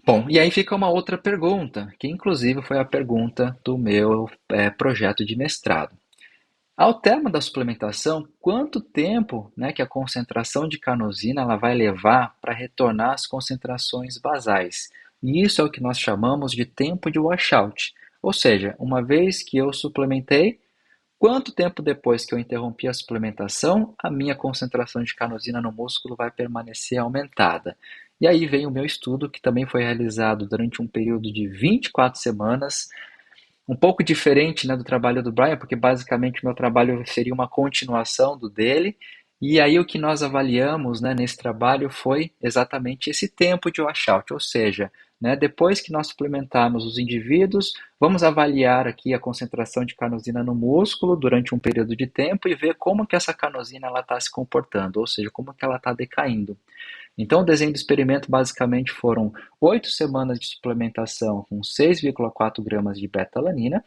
Bom, e aí fica uma outra pergunta, que inclusive foi a pergunta do meu projeto de mestrado. Ao termo da suplementação, quanto tempo, né, que a concentração de carnosina ela vai levar para retornar às concentrações basais? E isso é o que nós chamamos de tempo de washout. Ou seja, uma vez que eu suplementei, quanto tempo depois que eu interrompi a suplementação, a minha concentração de carnosina no músculo vai permanecer aumentada? E aí vem o meu estudo, que também foi realizado durante um período de 24 semanas, um pouco diferente, né, do trabalho do Brian, porque basicamente o meu trabalho seria uma continuação do dele. E aí o que nós avaliamos, né, nesse trabalho foi exatamente esse tempo de washout, ou seja, né, depois que nós suplementarmos os indivíduos, vamos avaliar aqui a concentração de carnosina no músculo durante um período de tempo e ver como que essa carnosina está se comportando, ou seja, como que ela está decaindo. Então, o desenho do experimento basicamente foram 8 semanas de suplementação com 6,4 gramas de betalanina,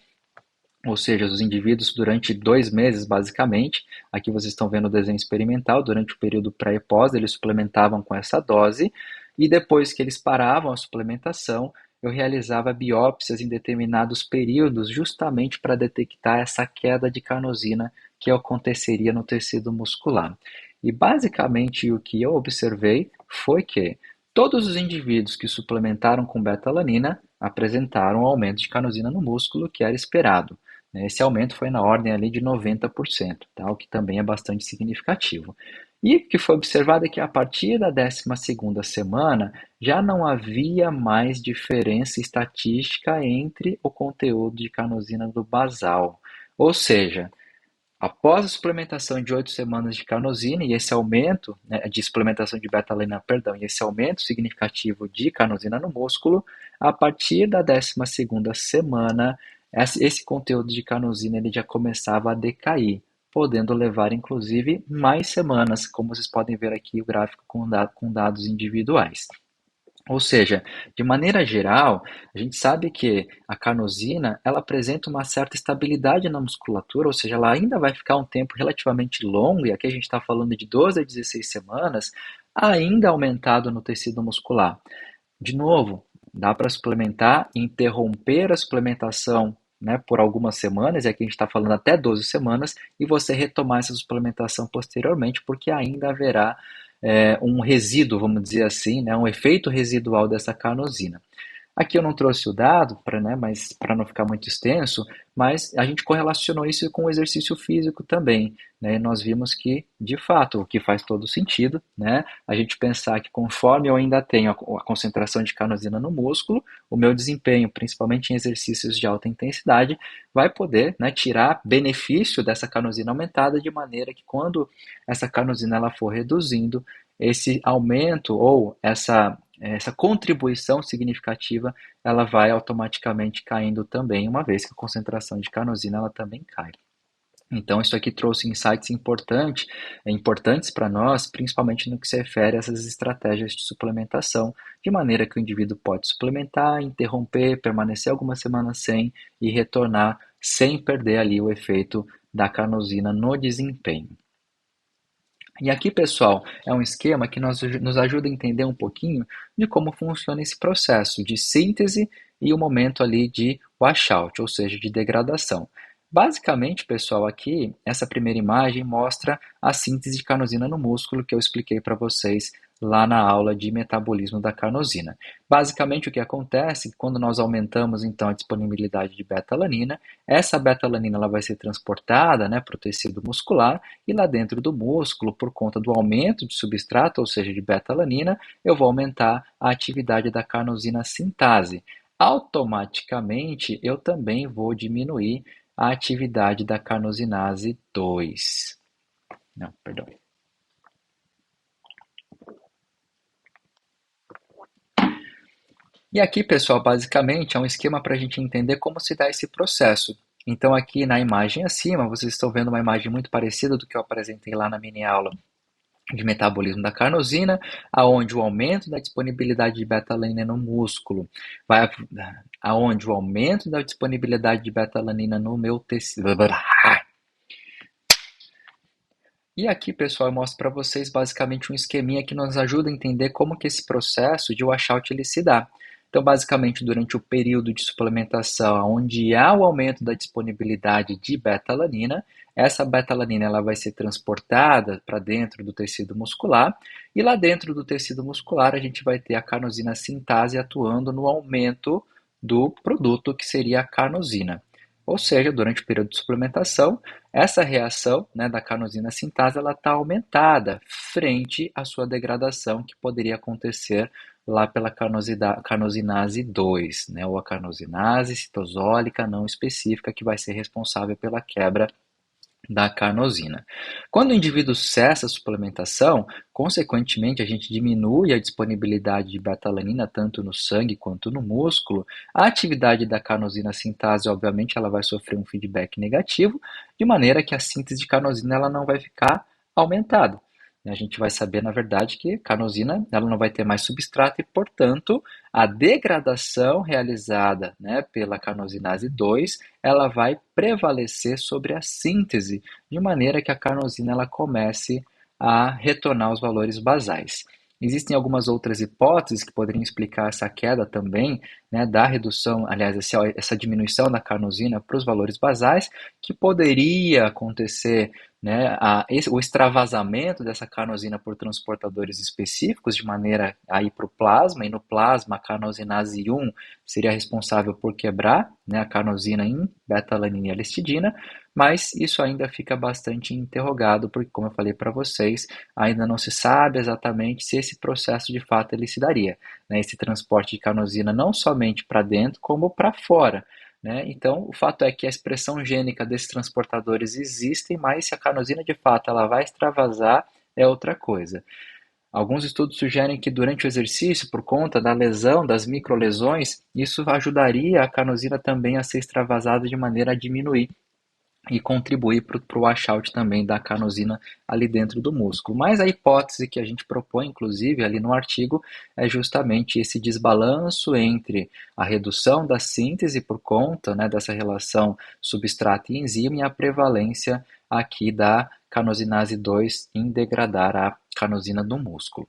ou seja, os indivíduos durante 2 meses, basicamente. Aqui vocês estão vendo o desenho experimental, durante o período pré e pós, eles suplementavam com essa dose, e depois que eles paravam a suplementação, eu realizava biópsias em determinados períodos, justamente para detectar essa queda de carnosina que aconteceria no tecido muscular. E basicamente o que eu observei foi que todos os indivíduos que suplementaram com betalanina apresentaram um aumento de carnosina no músculo que era esperado, né? Esse aumento foi na ordem ali de 90%, tá? O que também é bastante significativo. E o que foi observado é que a partir da 12ª semana já não havia mais diferença estatística entre o conteúdo de carnosina do basal. Ou seja, após a suplementação de 8 semanas de carnosina e esse aumento, né, de suplementação de betalanina, perdão, e esse aumento significativo de carnosina no músculo, a partir da 12ª semana, esse conteúdo de carnosina ele já começava a decair, podendo levar inclusive mais semanas, como vocês podem ver aqui o gráfico com dados individuais. Ou seja, de maneira geral, a gente sabe que a carnosina, ela apresenta uma certa estabilidade na musculatura, ou seja, ela ainda vai ficar um tempo relativamente longo, e aqui a gente está falando de 12 a 16 semanas, ainda aumentado no tecido muscular. De novo, dá para suplementar, interromper a suplementação, né, por algumas semanas, e aqui a gente está falando até 12 semanas, e você retomar essa suplementação posteriormente, porque ainda haverá um resíduo, vamos dizer assim, né, um efeito residual dessa carnosina. Aqui eu não trouxe o dado, mas para não ficar muito extenso, mas a gente correlacionou isso com o exercício físico também, né? Nós vimos que, de fato, o que faz todo sentido, né? A gente pensar que conforme eu ainda tenho a concentração de carnosina no músculo, o meu desempenho, principalmente em exercícios de alta intensidade, vai poder, né, tirar benefício dessa carnosina aumentada, de maneira que quando essa carnosina ela for reduzindo, esse aumento ou essa contribuição significativa, ela vai automaticamente caindo também, uma vez que a concentração de carnosina ela também cai. Então, isso aqui trouxe insights importantes para nós, principalmente no que se refere a essas estratégias de suplementação, de maneira que o indivíduo pode suplementar, interromper, permanecer algumas semanas sem e retornar sem perder ali o efeito da carnosina no desempenho. E aqui, pessoal, é um esquema que nos ajuda a entender um pouquinho de como funciona esse processo de síntese e o momento ali de washout, ou seja, de degradação. Basicamente, pessoal, aqui, essa primeira imagem mostra a síntese de carnosina no músculo que eu expliquei para vocês lá na aula de metabolismo da carnosina. Basicamente, o que acontece quando nós aumentamos então a disponibilidade de betalanina, essa betalanina ela vai ser transportada, né, para o tecido muscular e lá dentro do músculo, por conta do aumento de substrato, ou seja, de betalanina, eu vou aumentar a atividade da carnosina sintase. Automaticamente, eu também vou diminuir a atividade da carnosinase 2. Não, perdão. E aqui, pessoal, basicamente é um esquema para a gente entender como se dá esse processo. Então, aqui na imagem acima, vocês estão vendo uma imagem muito parecida do que eu apresentei lá na mini aula de metabolismo da carnosina, aonde o aumento da disponibilidade de betalanina no músculo vai aonde o aumento da disponibilidade de betalanina no meu tecido. E aqui, pessoal, eu mostro para vocês basicamente um esqueminha que nos ajuda a entender como que esse processo de washout ele se dá. Então, basicamente, durante o período de suplementação, onde há o aumento da disponibilidade de beta-alanina, essa beta-alanina ela vai ser transportada para dentro do tecido muscular, e lá dentro do tecido muscular a gente vai ter a carnosina sintase atuando no aumento do produto que seria a carnosina. Ou seja, durante o período de suplementação, essa reação, né, da carnosina sintase ela está aumentada frente à sua degradação que poderia acontecer lá pela carnosinase 2, né, ou a carnosinase citosólica não específica que vai ser responsável pela quebra da carnosina. Quando o indivíduo cessa a suplementação, consequentemente a gente diminui a disponibilidade de beta-alanina tanto no sangue quanto no músculo. A atividade da carnosina sintase, obviamente, ela vai sofrer um feedback negativo, de maneira que a síntese de carnosina ela não vai ficar aumentada. A gente vai saber, na verdade, que a carnosina ela não vai ter mais substrato e, portanto, a degradação realizada, né, pela carnosinase 2 ela vai prevalecer sobre a síntese, de maneira que a carnosina ela comece a retornar os valores basais. Existem algumas outras hipóteses que poderiam explicar essa queda também, né, da redução, aliás, essa diminuição da carnosina para os valores basais, que poderia acontecer, né, o extravasamento dessa carnosina por transportadores específicos, de maneira a ir para o plasma, e no plasma a carnosinase 1 seria responsável por quebrar, né, a carnosina em beta-alanina e alistidina, mas isso ainda fica bastante interrogado, porque, como eu falei para vocês, ainda não se sabe exatamente se esse processo de fato ele se daria, né, esse transporte de carnosina não somente para dentro, como para fora. Né? Então, o fato é que a expressão gênica desses transportadores existem, mas se a carnosina de fato ela vai extravasar, é outra coisa. Alguns estudos sugerem que durante o exercício, por conta da lesão, das microlesões, isso ajudaria a carnosina também a ser extravasada de maneira a diminuir e contribuir para o washout também da carnosina ali dentro do músculo. Mas a hipótese que a gente propõe, inclusive, ali no artigo, é justamente esse desbalanço entre a redução da síntese por conta, né, dessa relação substrato e enzima e a prevalência aqui da carnosinase 2 em degradar a carnosina do músculo.